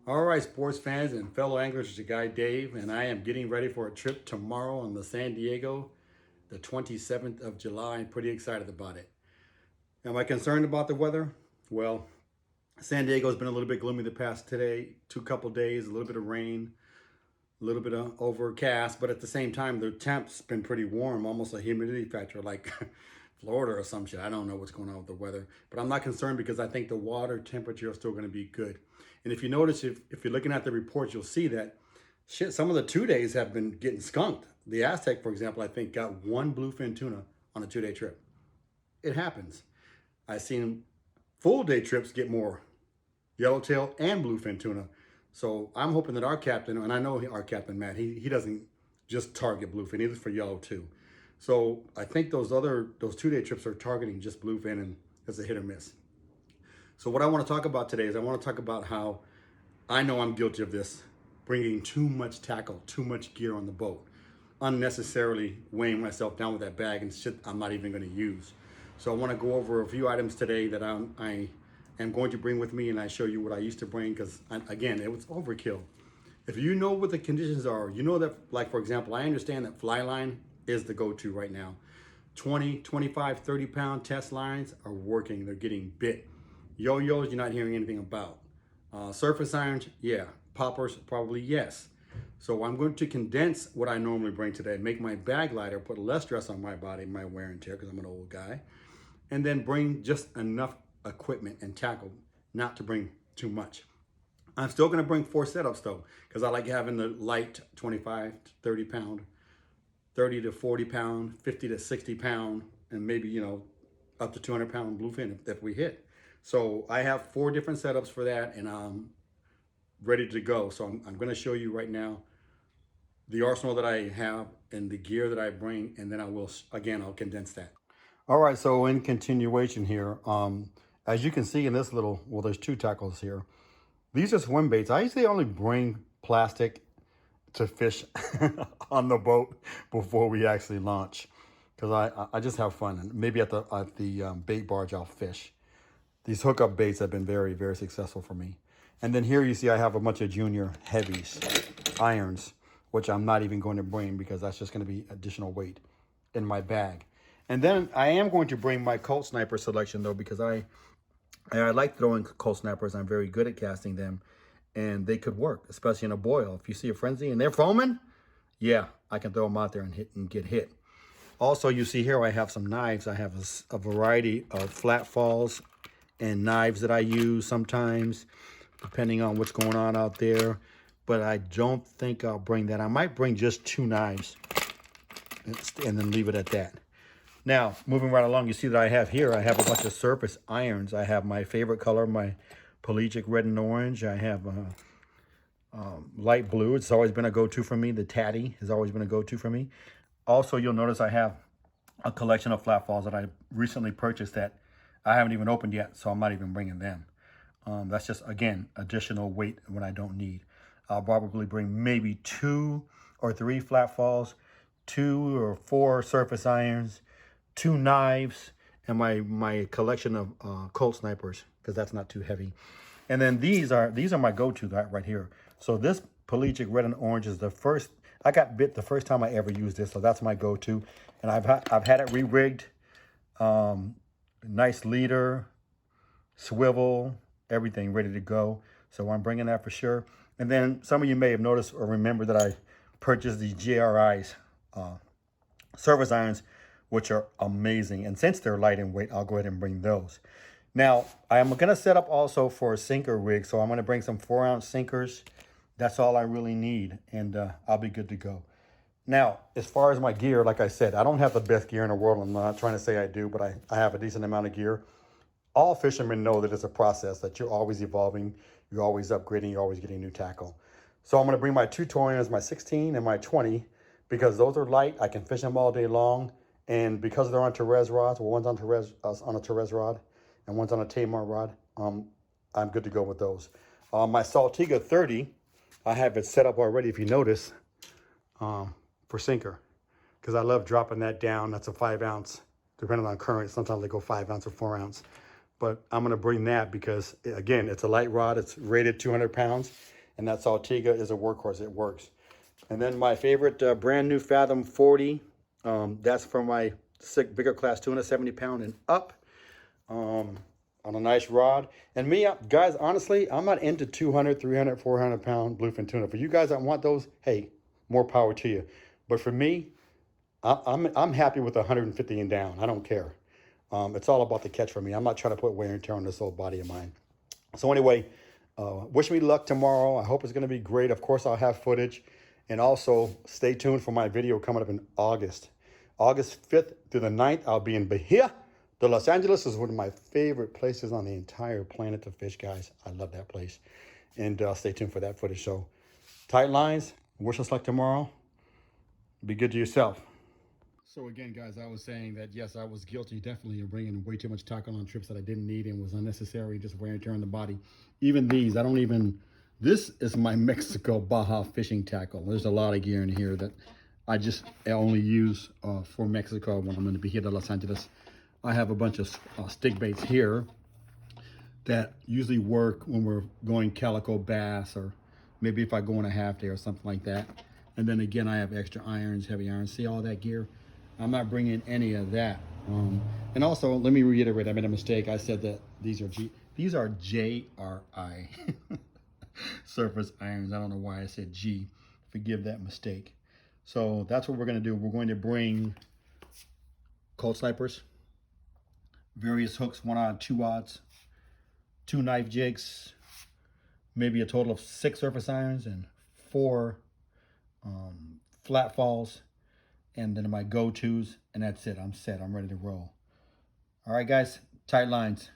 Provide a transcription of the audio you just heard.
All right, sports fans and fellow anglers, it's your guy Dave, and I am getting ready for a trip tomorrow on the San Diego, the 27th of July. I'm pretty excited about it. Am I concerned about the weather? Well, San Diego's been a little bit gloomy the past today, two couple days, a little bit of rain, a little bit of overcast, but at the same time, the temp's been pretty warm, almost a humidity factor like Florida or some shit. I don't know what's going on with the weather, but I'm not concerned because I think the water temperature is still going to be good. And if you notice, if you're looking at the reports, you'll see that shit, some of the 2 days have been getting skunked. The Aztec, for example, I think got one bluefin tuna on a 2 day trip. It happens. I've seen full day trips get more yellowtail and bluefin tuna. So I'm hoping that our captain, and I know our captain Matt, he doesn't just target bluefin, he's for yellow too. So I think those 2 day trips are targeting just bluefin, and it's a hit or miss. So what I want to talk about today is I want to talk about how I know I'm guilty of this, bringing too much tackle, too much gear on the boat, unnecessarily weighing myself down with that bag and shit I'm not even going to use. So I want to go over a few items today that I am going to bring with me, and I show you what I used to bring because, again, it was overkill. If you know what the conditions are, you know that, like, for example, I understand that fly line is the go-to right now. 20, 25, 30 pound test lines are working. They're getting bit. Yo-yos, you're not hearing anything about. Surface irons, yeah. Poppers, probably yes. So I'm going to condense what I normally bring today, make my bag lighter, put less stress on my body, my wear and tear, because I'm an old guy, and then bring just enough equipment and tackle, not to bring too much. I'm still going to bring 4 setups though, because I like having the light 25 to 30 pound, 30 to 40 pound, 50 to 60 pound, and maybe, up to 200 pound bluefin if we hit. So I have 4 different setups for that, and I'm ready to go. So I'm going to show you right now the arsenal that I have and the gear that I bring, and then I'll condense that. All right, so in continuation here, as you can see in this there's 2 tackles here. These are swim baits. I usually only bring plastic to fish on the boat before we actually launch, because I just have fun, and maybe at the bait barge I'll fish. These hookup baits have been very, very successful for me. And then here you see I have a bunch of junior heavies, irons, which I'm not even going to bring because that's just going to be additional weight in my bag. And then I am going to bring my Colt Sniper selection though, because I like throwing Colt Snipers. I'm very good at casting them, and they could work, especially in a boil. If you see a frenzy and they're foaming, yeah, I can throw them out there and get hit. Also, you see here I have some knives. I have a variety of flat falls and knives that I use sometimes, depending on what's going on out there. But I don't think I'll bring that. I might bring just 2 knives and then leave it at that. Now, moving right along, you see that I have a bunch of surface irons. I have my favorite color, my pelagic red and orange. I have light blue. It's always been a go-to for me. The Tatty has always been a go-to for me. Also, you'll notice I have a collection of flat falls that I recently purchased that I haven't even opened yet, so I'm not even bringing them. That's just, again, additional weight when I don't need. I'll probably bring maybe 2 or 3 flat falls, 2 or 4 surface irons, 2 knives, and my collection of Colt Snipers, because that's not too heavy. And then these are my go-to right here. So this pelagic red and orange is the first. I got bit the first time I ever used this, so that's my go-to. And I've had it re-rigged. Nice leader, swivel, everything ready to go. So I'm bringing that for sure. And then some of you may have noticed or remember that I purchased these GRIs surface irons, which are amazing. And since they're light and weight, I'll go ahead and bring those. Now, I'm going to set up also for a sinker rig. So I'm going to bring some 4-ounce sinkers. That's all I really need, and I'll be good to go. Now, as far as my gear, like I said, I don't have the best gear in the world. I'm not trying to say I do, but I have a decent amount of gear. All fishermen know that it's a process, that you're always evolving, you're always upgrading, you're always getting new tackle. So I'm going to bring my 2 Torians, my 16 and my 20, because those are light. I can fish them all day long. And because they're on Therese rods, well, one's on a Therese rod and one's on a Tamar rod, I'm good to go with those. My Saltiga 30, I have it set up already, if you notice, for sinker, because I love dropping that down. That's a 5-ounce, depending on current. Sometimes they go 5-ounce or 4-ounce. But I'm going to bring that because, again, it's a light rod. It's rated 200 pounds. and that Saltiga is a workhorse. It works. And then my favorite brand new Fathom 40. That's for my bigger class tuna, 70 pound and up. On a nice rod. And me, guys, honestly, I'm not into 200, 300, 400 pound bluefin tuna. For you guys that want those, hey, more power to you. But for me, I'm happy with 150 and down. I don't care. It's all about the catch for me. I'm not trying to put wear and tear on this old body of mine. So anyway, wish me luck tomorrow. I hope it's going to be great. Of course, I'll have footage. And also, stay tuned for my video coming up in August. August 5th through the 9th, I'll be in Bahia. The Los Angeles is one of my favorite places on the entire planet to fish, guys. I love that place. And stay tuned for that footage. So, tight lines. Wish us luck tomorrow. Be good to yourself. So again, guys, I was saying that, yes, I was guilty definitely of bringing way too much tackle on trips that I didn't need and was unnecessary, just wear and tear on the body. Even these, this is my Mexico Baja fishing tackle. There's a lot of gear in here that I only use for Mexico when I'm going to be here to Los Angeles. I have a bunch of stick baits here that usually work when we're going calico bass, or maybe if I go on a half day or something like that. And then again, I have extra irons, heavy irons. See all that gear? I'm not bringing any of that. And also, let me reiterate, I made a mistake. I said that these are JRI surface irons. I don't know why I said G. Forgive that mistake. So that's what we're going to do. We're going to bring cold snipers, various hooks, 1-aught, 2-aughts, 2 knife jigs, maybe a total of 6 surface irons and 4 flat falls, and then my go-tos, and that's it. I'm set. I'm ready to roll. All right, guys, tight lines.